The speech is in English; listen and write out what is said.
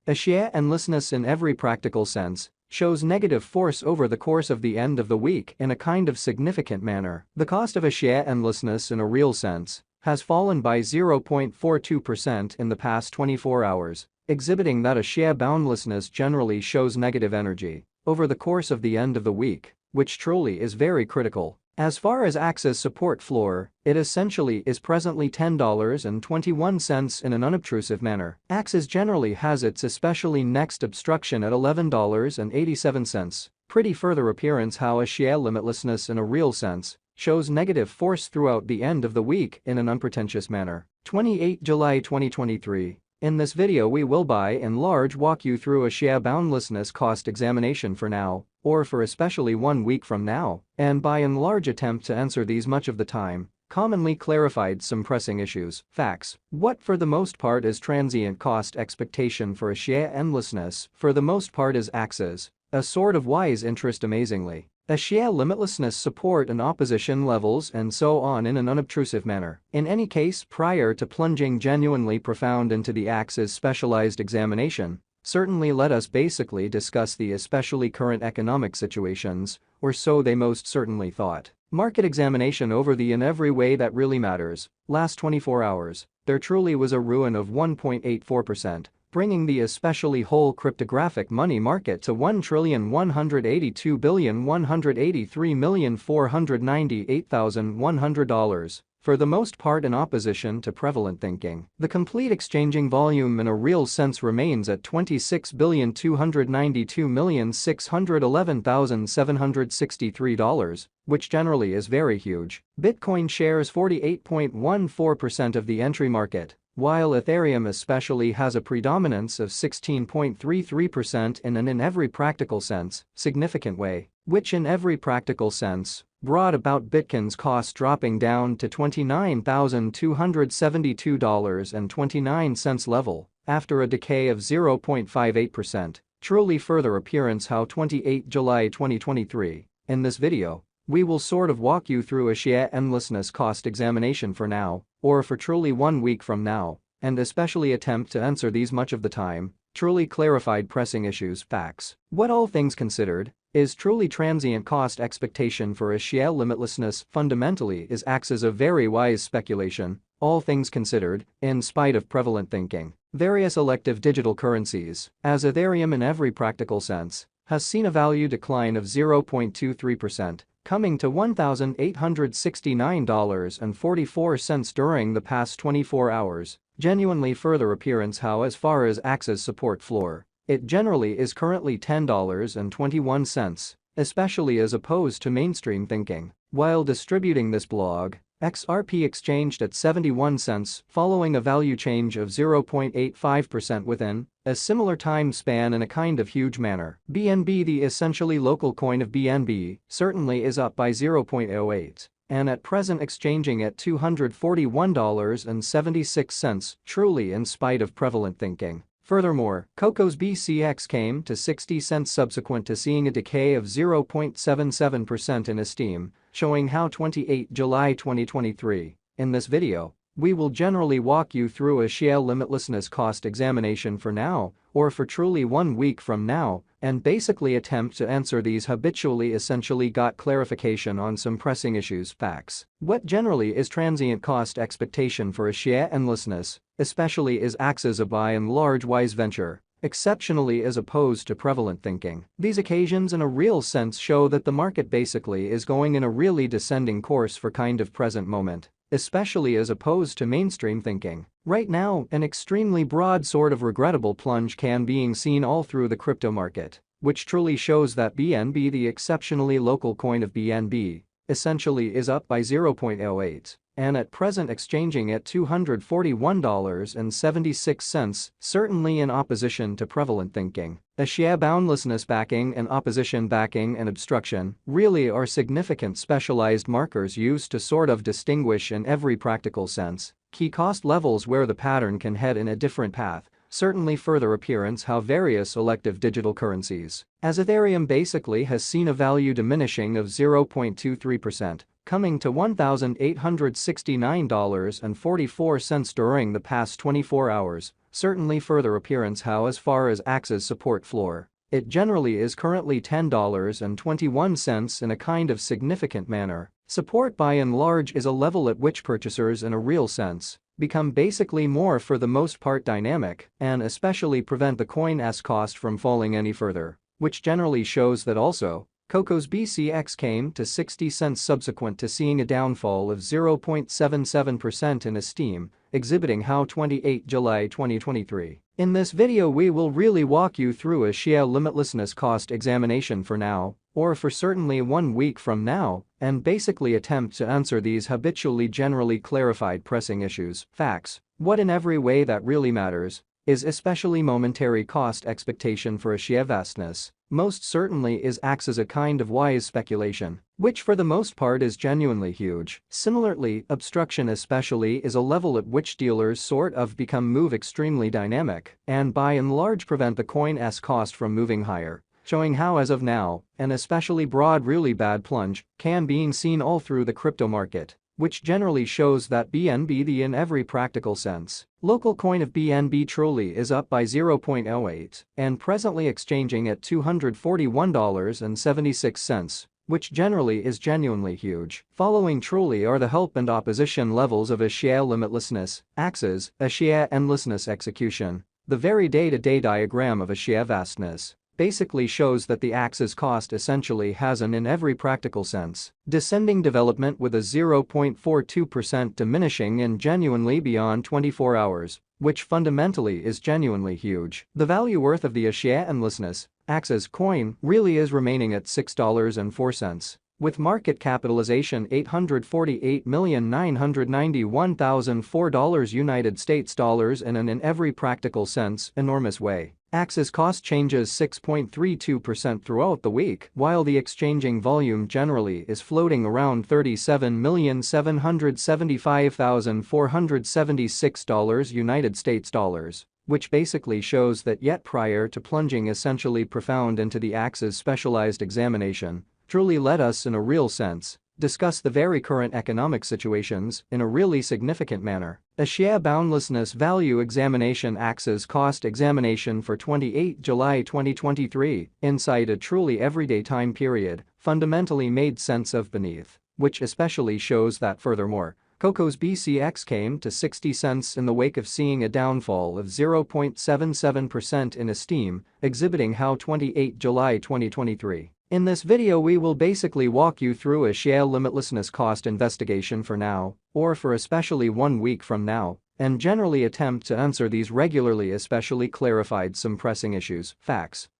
A sheer endlessness in every practical sense shows negative force over the course of the end of the week in a kind of significant manner. The cost of a sheer endlessness in a real sense has fallen by 0.42% in the past 24 hours, exhibiting that a sheer boundlessness generally shows negative energy over the course of the end of the week, which truly is very critical. As far as Axie's support floor, it essentially is presently $10.21 in an unobtrusive manner. Axie generally has its especially next obstruction at $11.87. Pretty further appearance how a sheer limitlessness in a real sense shows negative force throughout the end of the week in an unpretentious manner. 28 July 2023. In this video we will by and large walk you through a sheer boundlessness cost examination for now, or for especially 1 week from now, and by and large attempt to answer these much of the time commonly clarified some pressing issues. Facts. What for the most part is transient cost expectation for a sheer endlessness for the most part is Axie's, a sort of wise interest amazingly. A sheer limitlessness support and opposition levels and so on in an unobtrusive manner. In any case, prior to plunging genuinely profound into the Axie's specialized examination, certainly let us basically discuss the especially current economic situations, or so they most certainly thought. Market examination over the in every way that really matters. Last 24 hours, there truly was a ruin of 1.84%. Bringing the especially whole cryptographic money market to $1,182,183,498,100, for the most part in opposition to prevalent thinking. The complete exchanging volume in a real sense remains at $26,292,611,763, which generally is very huge. Bitcoin shares 48.14% of the entry market, while Ethereum especially has a predominance of 16.33% in an in every practical sense, significant way, which in every practical sense brought about Bitcoin's cost dropping down to $29,272.29 level after a decay of 0.58%. Truly further appearance how 28 July 2023. In this video, we will sort of walk you through a sheer endlessness cost examination for now, or for truly 1 week from now, and especially attempt to answer these much of the time truly clarified pressing issues. Facts. What all things considered is truly transient cost expectation for a sheer limitlessness fundamentally is acts as a very wise speculation, all things considered, in spite of prevalent thinking. Various elective digital currencies, as Ethereum in every practical sense, has seen a value decline of 0.23%. Coming to $1,869.44 during the past 24 hours, genuinely further appearance how as far as Axie's support floor, it generally is currently $10.21, especially as opposed to mainstream thinking. While distributing this blog, XRP exchanged at 71 cents following a value change of 0.85% within a similar time span in a kind of huge manner. BNB, the essentially local coin of BNB, certainly is up by 0.08 and at present exchanging at $241.76, truly in spite of prevalent thinking. Furthermore, Coco's BCX came to 60 cents subsequent to seeing a decay of 0.77% in esteem, showing how 28 July 2023. In this video, we will generally walk you through a sheer limitlessness cost examination for now, or for truly 1 week from now, and basically attempt to answer these habitually essentially got clarification on some pressing issues. Facts. What generally is transient cost expectation for a sheer endlessness, especially is Axie's a by and large wise venture, exceptionally as opposed to prevalent thinking. These occasions in a real sense show that the market basically is going in a really descending course for kind of present moment, especially as opposed to mainstream thinking. Right now, an extremely broad sort of regrettable plunge can being seen all through the crypto market, which truly shows that BNB, the exceptionally local coin of BNB, essentially is up by 0.08 and at present exchanging at $241.76, certainly in opposition to prevalent thinking. A sheer boundlessness backing and opposition backing and obstruction really are significant specialized markers used to sort of distinguish in every practical sense key cost levels where the pattern can head in a different path. Certainly further appearance how various elective digital currencies, as Ethereum basically has seen a value diminishing of 0.23%, coming to $1,869.44 during the past 24 hours, certainly further appearance how as far as Axie's support floor. It generally is currently $10.21 in a kind of significant manner. Support by and large is a level at which purchasers in a real sense become basically more for the most part dynamic and especially prevent the coin's cost from falling any further, which generally shows that also. Coco's BCX came to 60 cents subsequent to seeing a downfall of 0.77% in esteem, exhibiting how 28 July 2023. In this video we will really walk you through a share limitlessness cost examination for now, or for certainly 1 week from now, and basically attempt to answer these habitually generally clarified pressing issues. Facts. What in every way that really matters is especially momentary cost expectation for a share vastness. Most certainly is acts as a kind of wise speculation, which for the most part is genuinely huge. Similarly, obstruction especially is a level at which dealers sort of move extremely dynamic and by and large prevent the coin's cost from moving higher, showing how as of now, an especially broad really bad plunge can being seen all through the crypto market, which generally shows that BNB in every practical sense. Local coin of BNB truly is up by 0.08 and presently exchanging at $241.76, which generally is genuinely huge. Following truly are the help and opposition levels of a share limitlessness, Axie's, a share endlessness execution. The very day-to-day diagram of a share vastness basically shows that the Axie's cost essentially has an in every practical sense descending development with a 0.42% diminishing in genuinely beyond 24 hours, which fundamentally is genuinely huge. The value worth of the share endlessness, Axie's coin, really is remaining at $6.04. With market capitalization $848,991,004 United States dollars in an in every practical sense enormous way. Axie's cost changes 6.32% throughout the week, while the exchanging volume generally is floating around $37,775,476 United States dollars, which basically shows that yet prior to plunging essentially profound into the Axie's specialized examination, truly let us in a real sense discuss the very current economic situations in a really significant manner. A share boundlessness value examination Axie's cost examination for 28 July 2023 inside a truly everyday time period fundamentally made sense of beneath, which especially shows that furthermore, Coco's BCX came to 60 cents in the wake of seeing a downfall of 0.77% in esteem, exhibiting how 28 July 2023. In this video we will basically walk you through a share limitlessness cost investigation for now, or for especially 1 week from now, and generally attempt to answer these regularly especially clarified some pressing issues. Facts.